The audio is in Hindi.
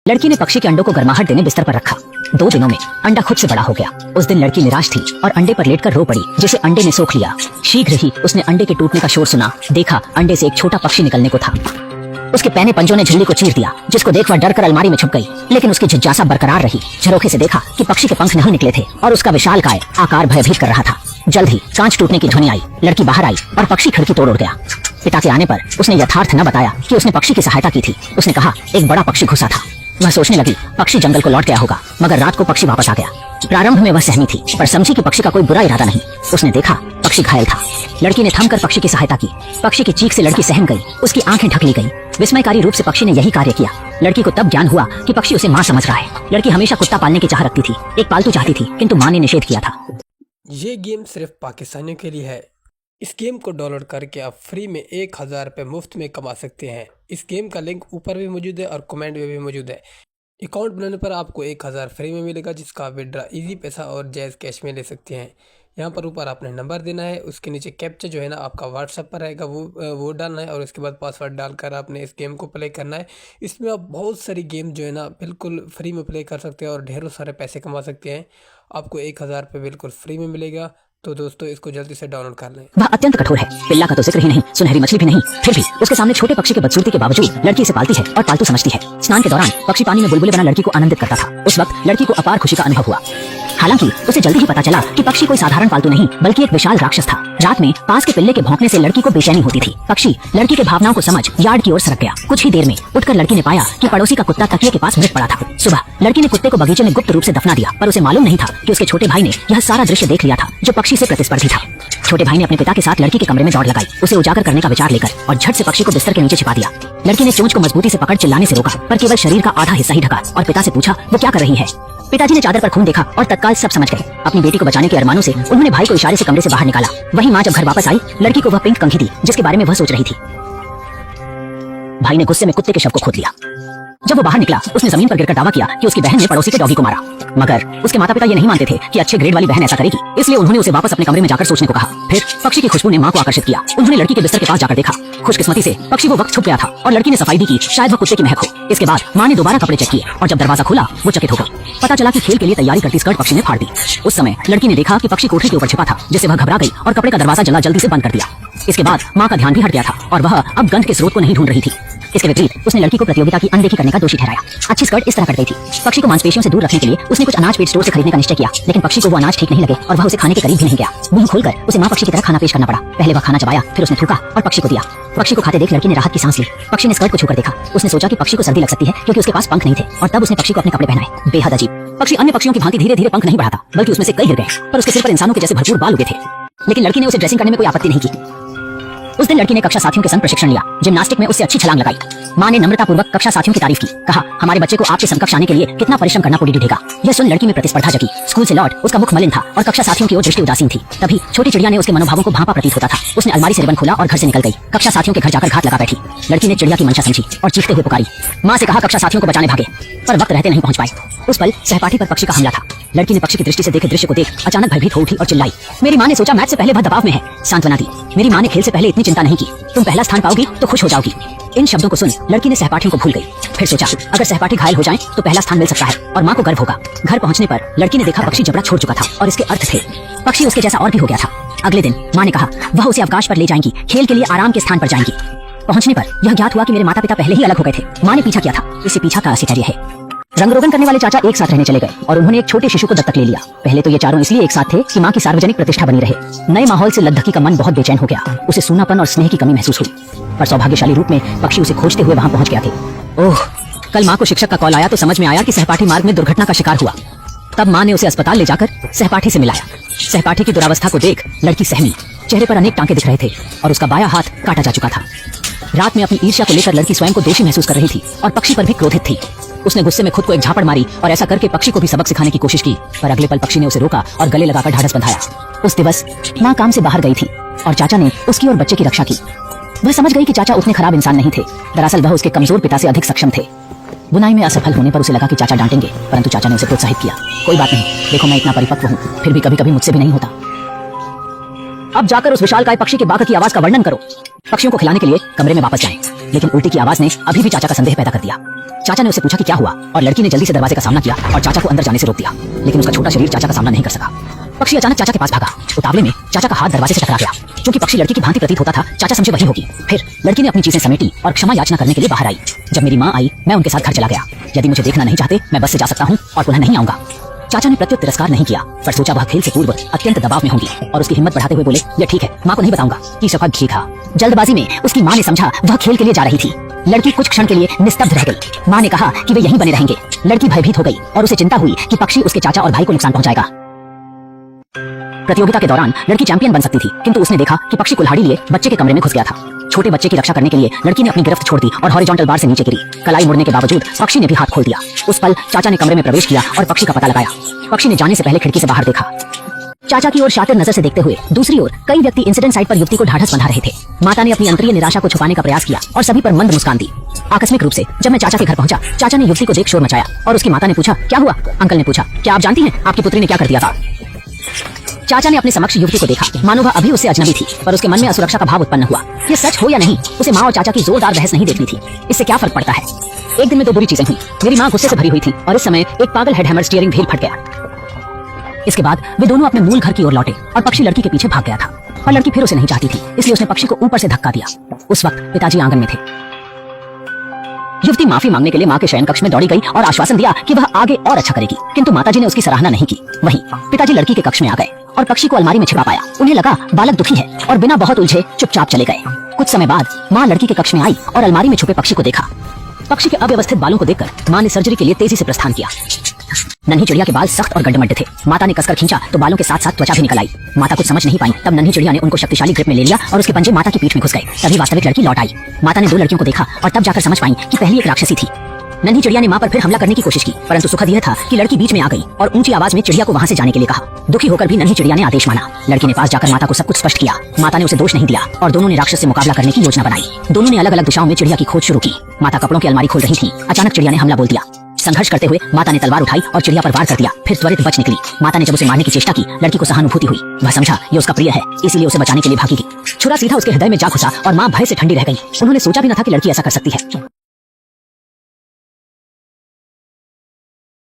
लड़की ने पक्षी के अंडों को गर्माहट देने बिस्तर पर रखा। 2 दिनों में अंडा खुद से बड़ा हो गया। उस दिन लड़की निराश थी और अंडे पर लेटकर रो पड़ी, जिसे अंडे ने सोख लिया। शीघ्र ही उसने अंडे के टूटने का शोर सुना। देखा अंडे से एक छोटा पक्षी निकलने को था। उसके पैने पंजों ने झिल्ली को चीर दिया, जिसको देखकर डरकर अलमारी में छुप गई। लेकिन उसकी जिज्ञासा बरकरार रही। झरोखे से देखा कि पक्षी के पंख नहीं निकले थे और उसका विशालकाय आकार भयभीत कर रहा था। जल्द ही कांच टूटने की ध्वनि आई। लड़की बाहर आई और पक्षी खिड़की तोड़ उड़ गया। पिता के आने पर उसने यथार्थ न बताया कि उसने पक्षी की सहायता की थी। उसने कहा एक बड़ा पक्षी घुसा था। वह सोचने लगी पक्षी जंगल को लौट गया होगा, मगर रात को पक्षी वापस आ गया। प्रारंभ में वह सहमी थी, पर समझी कि पक्षी का कोई बुरा इरादा नहीं। उसने देखा पक्षी घायल था। लड़की ने थमकर पक्षी की सहायता की। पक्षी की चीख से लड़की सहम गई। उसकी आंखें ढक ली गई। विस्मयकारी रूप से पक्षी ने यही कार्य किया। लड़की को तब ज्ञान हुआ कि पक्षी उसे माँ समझ रहा है। लड़की हमेशा कुत्ता पालने की चाह रखती थी, एक पालतू चाहती थी, किंतु माँ ने निषेध किया था। ये गेम सिर्फ पाकिस्तानियों के लिए है। इस गेम को डाउनलोड करके आप फ्री में 1000 रुपये मुफ्त में कमा सकते हैं। इस गेम का लिंक ऊपर भी मौजूद है और कमेंट में भी मौजूद है। अकाउंट बनाने पर आपको 1000 फ्री में मिलेगा, जिसका आप विड्रा इजी पैसा और जायज़ कैश में ले सकते हैं। यहाँ पर ऊपर आपने नंबर देना है, उसके नीचे कैप्चा जो है ना आपका व्हाट्सएप पर रहेगा, वो डालना है और उसके बाद पासवर्ड डालकर आपने इस गेम को प्ले करना है। इसमें आप बहुत सारी गेम जो है ना बिल्कुल फ्री में प्ले कर सकते हैं और ढेरों सारे पैसे कमा सकते हैं। आपको 1000 रुपये बिल्कुल फ्री में मिलेगा। तो दोस्तों इसको जल्दी से डाउनलोड कर लें। वह अत्यंत कठोर है, पिल्ला का तो जिक्र ही नहीं, सुनहरी मछली भी नहीं। फिर भी उसके सामने छोटे पक्षी के बदसूरती के बावजूद लड़की इसे पालती है और पालतू समझती है। स्नान के दौरान पक्षी पानी में बुलबुले बना लड़की को आनंदित करता था। उस वक्त लड़की को अपार खुशी का अनुभव हुआ। हालांकि उसे जल्दी ही पता चला कि पक्षी कोई साधारण पालतू नहीं, बल्कि एक विशाल राक्षस था। रात में पास के पिल्ले के भौंकने से लड़की को बेचैनी होती थी। पक्षी लड़की के भावनाओं को समझ यार्ड की ओर सरक गया। कुछ ही देर में उठकर लड़की ने पाया कि पड़ोसी का कुत्ता तकिए के पास मृत पड़ा था। सुबह लड़की ने कुत्ते को बगीचे में गुप्त रूप से दफना दिया, पर उसे मालूम नहीं था कि उसके छोटे भाई ने यह सारा दृश्य देख लिया था, जो पक्षी से प्रतिस्पर्धी था। छोटे भाई ने अपने पिता के साथ लड़की के कमरे में दौड़ लगाई, उसे उजागर करने का विचार लेकर, और झट से पक्षी को बिस्तर के नीचे छिपा दिया। लड़की ने चोंच को मजबूती से पकड़ चिल्लाने से रोका, पर केवल शरीर का आधा हिस्सा ही ढका और पिता से पूछा वो क्या कर रही है। पिताजी ने चादर पर खून देखा और तत्काल सब समझ गए। अपनी बेटी को बचाने के अरमानों से उन्होंने भाई को इशारे से कमरे से बाहर निकाला। वहीं माँ जब घर वापस आई, लड़की को वह पिंक कंघी दी जिसके बारे में वह सोच रही थी। भाई ने गुस्से में कुत्ते के शव को खोद लिया। जब वो बाहर निकला, उसने जमीन पर गिरकर दावा किया कि उसकी बहन ने पड़ोसी के डॉगी को मारा। मगर उसके माता पिता ये नहीं मानते थे कि अच्छे ग्रेड वाली बहन ऐसा करेगी, इसलिए उन्होंने उसे वापस अपने कमरे में जाकर सोचने को कहा। फिर पक्षी की खुशबू ने माँ को आकर्षित किया। उन्होंने लड़की के बिस्तर के पास जाकर देखा। खुशकिस्मती से पक्षी वो वक्त छुप गया था और लड़की ने सफाई दी कि शायद वह कुत्ते की महक हो। इसके बाद माँ ने दोबारा कपड़े चेक किए और जब दरवाजा खोला, वो चकित हो गई। पता चला कि खेल के लिए तैयारी करती स्कर्ट पक्षी ने फाड़ दी। उस समय लड़की ने देखा कि पक्षी कोठरी के ऊपर छिपा था, जिससे वह घबरा गई और कपड़े का दरवाजा जल्दी से बंद कर दिया। इसके बाद माँ का ध्यान भी हट गया था और वह अब गंध के स्रोत को नहीं ढूंढ रही थी। इसके विपरीत उसने लड़की को प्रतियोगिता की अनदेखी करने का दोषी ठहराया। अच्छी स्कर्ट इस तरह कट गई थी। पक्षी को मांसपेशियों से दूर रखने के लिए उसने कुछ अनाज पेट स्टोर से खरीदने का निश्चय किया, लेकिन पक्षी को वो अनाज ठीक नहीं लगे और वह उसे खाने के करीब भी नहीं गया। मुंह खोलकर उसे माँ पक्षी की तरह खाना पेश करना पड़ा। पहले वह खाना चबाया, फिर उसने थूका और पक्षी को दिया। पक्षी को खाते देख लड़की ने राहत की सांस ली। पक्षी ने स्कर्ट को छूकर देखा। उसने सोचा कि पक्षी को सर्दी लग सकती है क्योंकि उसके पास पंख नहीं थे, और तब उसने पक्षी को अपने कपड़े पहनाए। बेहद अजीब। पक्षी अन्य पक्षियों की भांति धीरे धीरे पंख नहीं बढ़ाता, बल्कि उसमें से कई गिर गए, पर उसके सिर पर इंसानों के जैसे भरपूर बाल उगे थे। लेकिन लड़की ने उसे ड्रेसिंग करने में कोई आपत्ति नहीं की। उस दिन लड़की ने कक्षा साथियों के संग प्रशिक्षण लिया। जिम्नास्टिक में उससे अच्छी छलांग लगाई। माँ ने नम्रतापूर्वक कक्षा साथियों की तारीफ की। कहा हमारे बच्चे को आपके समकक्ष आने के लिए कितना परिश्रम करना पड़ेगा। यह सुन लड़की में प्रतिस्पर्धा जगी। स्कूल से लौट उसका मुख मलिन था और कक्षा साथियों की ओर दृष्टि उदासीन थी। तभी छोटी चिड़िया ने उसके मनोभावों को भांपा प्रतीत होता था। उसने अलमारी से रिबन खोला और घर से निकल गई। कक्षा साथियों के घर जाकर घात लगा बैठी। लड़की ने चिड़िया की मंशा समझी और चीखते हुए पुकारी। माँ से कहा कक्षा साथियों को बचाने भागे, पर वक्त रहते नहीं पहुंच पाए। उस पल सहपाठी पर पक्षी का हमला था। लड़की ने पक्षी की दृष्टि से देखे दृश्य को देख अचानक भयभीत हो उठी और चिल्लाई। मेरी माँ ने सोचा मैच से पहले वह दबाव में है, सांत्वना दी। मेरी माँ ने खेल से पहले इतनी चिंता नहीं की। तुम पहला स्थान पाओगी तो खुश हो जाओगी। इन शब्दों को सुन लड़की ने सहपाठियों को भूल गई। फिर सोचा अगर सहपाठी घायल हो जाएं तो पहला स्थान मिल सकता है और माँ को गर्व होगा। घर पहुंचने पर लड़की ने देखा पक्षी जबड़ा छोड़ चुका था और इसके अर्थ थे पक्षी उसके जैसा और भी हो गया था। अगले दिन माँ ने कहा वह उसे अवकाश पर ले जाएंगी, खेल के लिए आराम के स्थान पर जाएंगी। पहुंचने पर यह ज्ञात हुआ कि मेरे माता पिता पहले ही अलग हो गए थे। माँ ने पीछा किया था। इसे पीछा का आश्चर्य है। रंग रोगन करने वाले चाचा एक साथ रहने चले गए और उन्होंने एक छोटे शिशु को दत्तक ले लिया। पहले तो ये चारों इसलिए एक साथ थे कि माँ की सार्वजनिक प्रतिष्ठा बनी रहे। नए माहौल से लद्दकी का मन बहुत बेचैन हो गया। उसे सूनापन और स्नेह की कमी महसूस हुई, पर सौभाग्यशाली रूप में पक्षी उसे खोजते हुए वहां पहुंच गया थे। ओह, कल माँ को शिक्षक का कॉल आया तो समझ में आया कि सहपाठी मार्ग में दुर्घटना का शिकार हुआ। तब माँ ने उसे अस्पताल ले जाकर सहपाठी से मिलाया। सहपाठी की दुरावस्था को देख लड़की सहमी। चेहरे पर अनेक टांके दिख रहे थे और उसका बायां हाथ काटा जा चुका था। रात में अपनी ईर्ष्या को लेकर लड़की स्वयं को दोषी महसूस कर रही थी और पक्षी पर भी क्रोधित थी। उसने गुस्से में खुद को एक झापड़ मारी और ऐसा करके पक्षी को भी सबक सिखाने की कोशिश की, पर अगले पल पक्षी ने उसे रोका और गले लगाकर ढाढ़स बंधाया। उस दिवस माँ काम से बाहर गई थी और चाचा ने उसकी और बच्चे की रक्षा की। वह समझ गई कि चाचा उतने खराब इंसान नहीं थे। दरअसल वह उसके कमजोर पिता से अधिक सक्षम थे। बुनाई में असफल होने पर उसे लगा कि चाचा डांटेंगे, परंतु चाचा ने उसे प्रोत्साहित किया। कोई बात नहीं, देखो मैं इतना परिपक्व हूँ, फिर भी कभी कभी मुझसे भी नहीं होता। अब जाकर उस विशालकाय पक्षी के बाघ की आवाज का वर्णन करो। पक्षियों को खिलाने के लिए कमरे में वापस जाएं। लेकिन उल्टी की आवाज ने अभी भी चाचा का संदेह पैदा कर दिया। चाचा ने उससे पूछा कि क्या हुआ, और लड़की ने जल्दी से दरवाजे का सामना किया और चाचा को अंदर जाने से रोक दिया, लेकिन उसका छोटा शरीर चाचा का सामना नहीं कर सका। पक्षी अचानक चाचा के पास भागा। उतावले में चाचा का हाथ दरवाजे से टकरा गया। क्योंकि पक्षी लड़की की भांति प्रतीत होता था, चाचा समझे वही होगी। फिर लड़की ने अपनी चीजें समेटी और क्षमा याचना करने के लिए बाहर आई। जब मेरी माँ आई, मैं उनके साथ घर चला गया। यदि मुझे देखना नहीं चाहते, मैं बस से जा सकता हूँ और पुनः नहीं आऊंगा। चाचा ने प्रत्युत तिरस्कार नहीं किया, पर सोचा वह खेल से पूर्व अत्यंत दबाव में होंगी, और उसकी हिम्मत बढ़ाते हुए बोले, ये ठीक है, माँ को नहीं बताऊंगा कि शफा घी था। जल्दबाजी में उसकी माँ ने समझा वह खेल के लिए जा रही थी। लड़की कुछ क्षण के लिए निस्तब्ध रह गई। माँ ने कहा कि वे यहीं बने रहेंगे। लड़की भयभीत हो गई और उसे चिंता हुई कि पक्षी उसके चाचा और भाई को नुकसान पहुंचाएगा। प्रतियोगिता के दौरान लड़की चैंपियन बन सकती थी, किंतु उसने देखा कि पक्षी कुल्हाड़ी लिए बच्चे के कमरे में घुस गया था। छोटे बच्चे की रक्षा करने के लिए लड़की ने अपनी गिरफ्त छोड़ दी और हॉरिजॉन्टल बार से नीचे गिरी। कलाई मुड़ने के बावजूद पक्षी ने भी हाथ खोल दिया। उस पल चाचा ने कमरे में प्रवेश किया और पक्षी का पता लगाया। पक्षी ने जाने से पहले खिड़की से बाहर देखा। चाचा की ओर शातिर नजर से देखते हुए दूसरी ओर कई व्यक्ति इंसिडेंट साइट पर युवती को ढाढ़स बंधा रहे थे। माता ने अपनी अंतरीय निराशा को छुपाने का प्रयास किया और सभी पर मंद मुस्कान दी। आकस्मिक रूप से जब मैं चाचा के घर पहुंचा, चाचा ने युवती को देख शोर मचाया और उसकी माता ने पूछा, क्या हुआ? अंकल ने पूछा, क्या आप जानती हैं आपकी पुत्री ने क्या कर दिया था? चाचा ने अपने समक्ष युवती को देखा, मानो वह अभी उससे अजनबी थी, पर उसके मन में असुरक्षा का भाव उत्पन्न हुआ। ये सच हो या नहीं, उसे माँ और चाचा की जोरदार बहस नहीं देखनी थी। इससे क्या फर्क पड़ता है? एक दिन में दो बुरी चीजें हुई। मेरी माँ गुस्से से भरी हुई थी और इस समय एक पागल हेडहैमर स्टीयरिंग व्हील फट गया। इसके बाद वे दोनों अपने मूल घर की ओर लौटे और पक्षी लड़की के पीछे भाग गया था, और लड़की फिर उसे नहीं चाहती थी, इसलिए उसने पक्षी को ऊपर से धक्का दिया। उस वक्त पिताजी आंगन में थे। युवती माफी मांगने के लिए माँ के शयन कक्ष में दौड़ी गई और आश्वासन दिया कि वह आगे और अच्छा करेगी, किंतु माताजी ने उसकी सराहना नहीं की। वहीं पिताजी लड़की के कक्ष में आ गए और पक्षी को अलमारी में छिपा पाया। उन्हें लगा बालक दुखी है और बिना बहुत उलझे चुपचाप चले गए। कुछ समय बाद माँ लड़की के कक्ष में आई और अलमारी में छुपे पक्षी को देखा। पक्षी के अव्यवस्थित बालों को देखकर माँ ने सर्जरी के लिए तेजी से प्रस्थान किया। नन्ही चिड़िया के बाल सख्त और गड्ढमड्ढे थे। माता ने कसकर खींचा तो बालों के साथ साथ त्वचा भी निकल आई। माता कुछ समझ नहीं पाई, तब नन्ही चिड़िया ने उनको शक्तिशाली ग्रिप में ले लिया और उसके पंजे माता की पीठ में घुस गए। तभी वास्तविक लड़की लौट आई। माता ने दो लड़कियों को देखा और तब जाकर समझ पाई कि पहली एक राक्षसी थी। नन्ही चिड़िया ने माँ पर फिर हमला करने की कोशिश की, परंतु सुखद यह था कि लड़की बीच में आ गई और ऊंची आवाज में चिड़िया को वहां से जाने के लिए कहा। दुखी होकर भी नन्ही चिड़िया ने आदेश माना। लड़की ने पास जाकर माता को सब कुछ स्पष्ट किया। माता ने उसे दोष नहीं दिया और दोनों ने राक्षस से मुकाबला करने की योजना बनाई। दोनों ने अलग अलग दिशाओं में चिड़िया की खोज शुरू की। माता कपड़ों की अलमारी खोल रही थी। अचानक चिड़िया ने हमला बोल दिया। संघर्ष करते हुए माता ने तलवार उठाई और चिड़िया पर वार कर दिया, फिर त्वरित बच निकली। माता ने जब उसे मारने की चेष्टा की, लड़की को सहानुभूति हुई। वह समझा ये उसका प्रिय है, इसीलिए उसे बचाने के लिए भागेगी। छुरा सीधा उसके हृदय में जा घुसा और माँ भय से ठंडी रह गई। उन्होंने सोचा भी न था कि लड़की ऐसा कर सकती है।